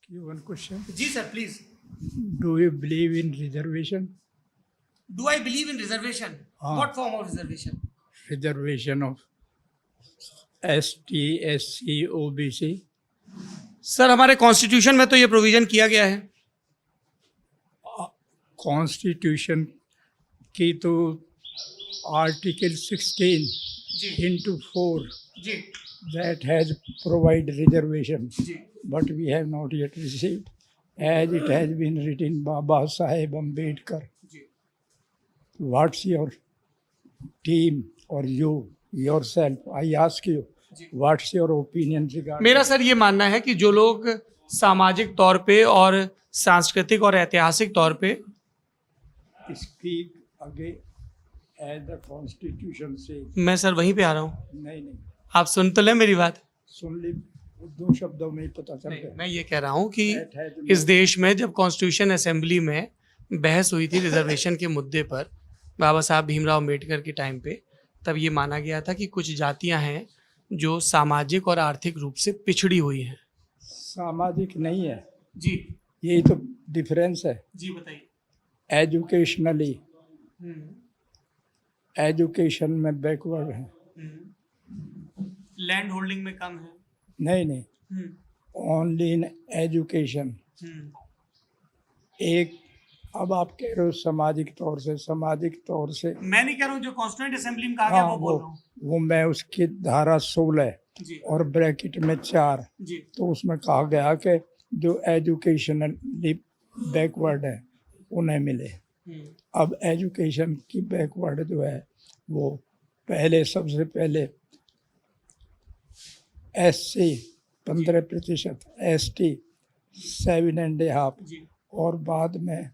you one question. जी sir please. Do you believe in reservation? Do I believe in reservation? What form of reservation? Reservation of ST, SC, OBC. Sir हमारे constitution में तो ये provision किया गया है. Constitution की तो आर्टिकल 16 जी into 4 जी that has provide reservation, जी. but we have not yet received, as it has been written Baba Saheb Ambedkar. जी. What's your team or you yourself? I ask you, what's your opinion regarding? मेरा sir ये मानना है कि जो लोग सामाजिक तौर पे और सांस्कृतिक और ऐतिहासिक तौर पे Speak again as the Constitution says. मैं सर वहीं पे आ रहा हूँ. नहीं, आप सुन तो लें मेरी बात. सुन ली, दो शब्दों में ही पता चल नहीं, गया. मैं ये कह रहा हूँ कि इस देश में जब कॉन्स्टिट्यूशन असेंबली में बहस हुई थी रिजर्वेशन के मुद्दे पर बाबा साहब भीमराव अम्बेडकर के टाइम पे, तब ये माना गया था कि कुछ जातियां हैं जो सामाजिक और आर्थिक रूप से पिछड़ी हुई हैं. सामाजिक नहीं है, जी यही तो डिफरेंस है. जी बताइए. एजुकेशनली, एजुकेशन में बैकवर्ड है. लैंड होल्डिंग में कम है. नहीं, ओनली इन एजुकेशन. एक, अब आप कह रहे हो सामाजिक तौर से मैं नहीं कह रहा हूँ, जो कॉन्स्टिट्यूएंट असेंबली में कहा गया हाँ, वो बोल रहा हूँ. वो मैं उसकी धारा 16 जी और ब्रैकेट में 4, जी तो उसमें कहा गया कि जो एजुकेशनली बैकवर्ड है उन्हें मिले. अब एजुकेशन की बैकवर्ड जो है वो पहले, सबसे पहले SC 15%, ST 7.5%, जी और बाद में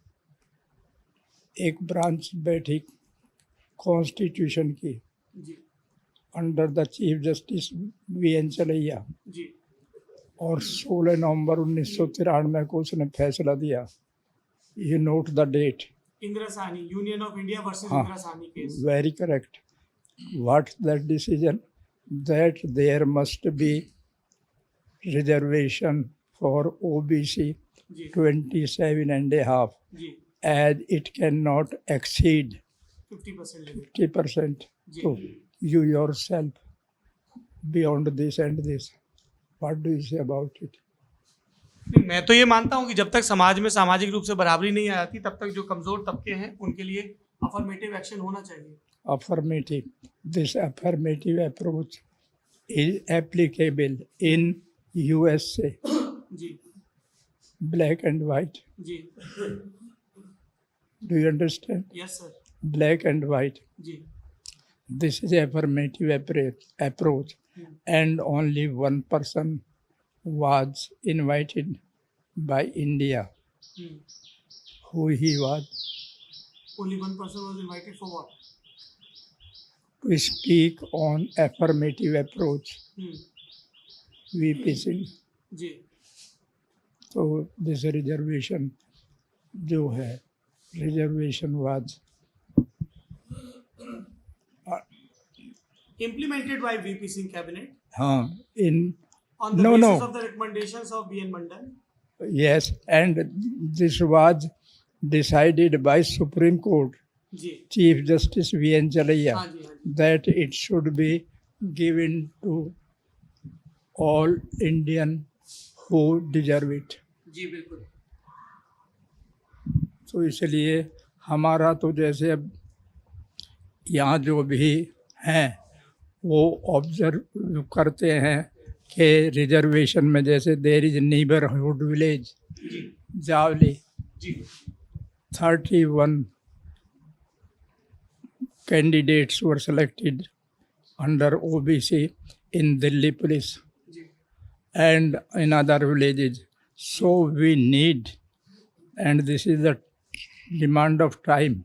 एक ब्रांच बैठी कॉन्स्टिट्यूशन की जी under the chief justice VN Chalaiah, जी और 16 नवंबर 1993 को उसने फैसला दिया. You note the date. Indira Sawhney, Union of India versus हाँ. Indira Sawhney case. Very correct. What's that decision? That there must be reservation for OBC जी 27.5%, जी as it cannot exceed 50% limit. 50%. जी. So you yourself beyond this and this. What do you say about it? नहीं, मैं तो ये मानता हूँ कि जब तक समाज में सामाजिक रूप से बराबरी नहीं आ जाती तब तक जो कमजोर तबके हैं उनके लिए अफर्मेटिव एक्शन होना चाहिए. Affirmative. This affirmative approach is applicable in USA. जी Black and white. जी. Do you understand? Yes sir. Black and white. जी This is affirmative approach, and only one person was invited by India. Who he was? Only one person was invited for what? To speak on affirmative approach. VP Singh. जी तो this reservation जो है, reservation was implemented by VP Singh cabinet हाँ in on the No, basis no. of the recommendations of BN Mandal. yes, and this was decided by Supreme Court, ji Chief Justice VN Jalaiya, हाँ जी हाँ जी. that it should be given to all Indian who deserve it. जी बिल्कुल. तो इसलिए हमारा तो जैसे अब यहाँ जो भी हैं वो ऑब्जर्व करते हैं कि रिजर्वेशन में जैसे there is neighbourhood village Jawli, जी 31 candidates were selected under OBC in Delhi police जी and in other villages. So we need, and this is the demand of time,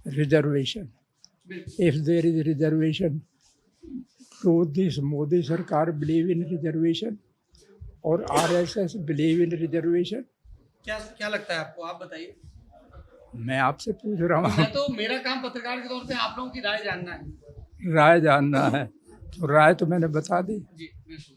reservation. बिल्कुल. If there is reservation, so this Modi Sarkar believe in reservation or RSS believe in reservation? क्या क्या लगता है आपको? आप बताइए. मैं आपसे पूछ रहा हूँ, मैं तो, मेरा काम पत्रकार के तौर पे आप लोगों की राय जानना है. राय जानना है, तो राय तो मैंने बता दी. जी बिल्कुल.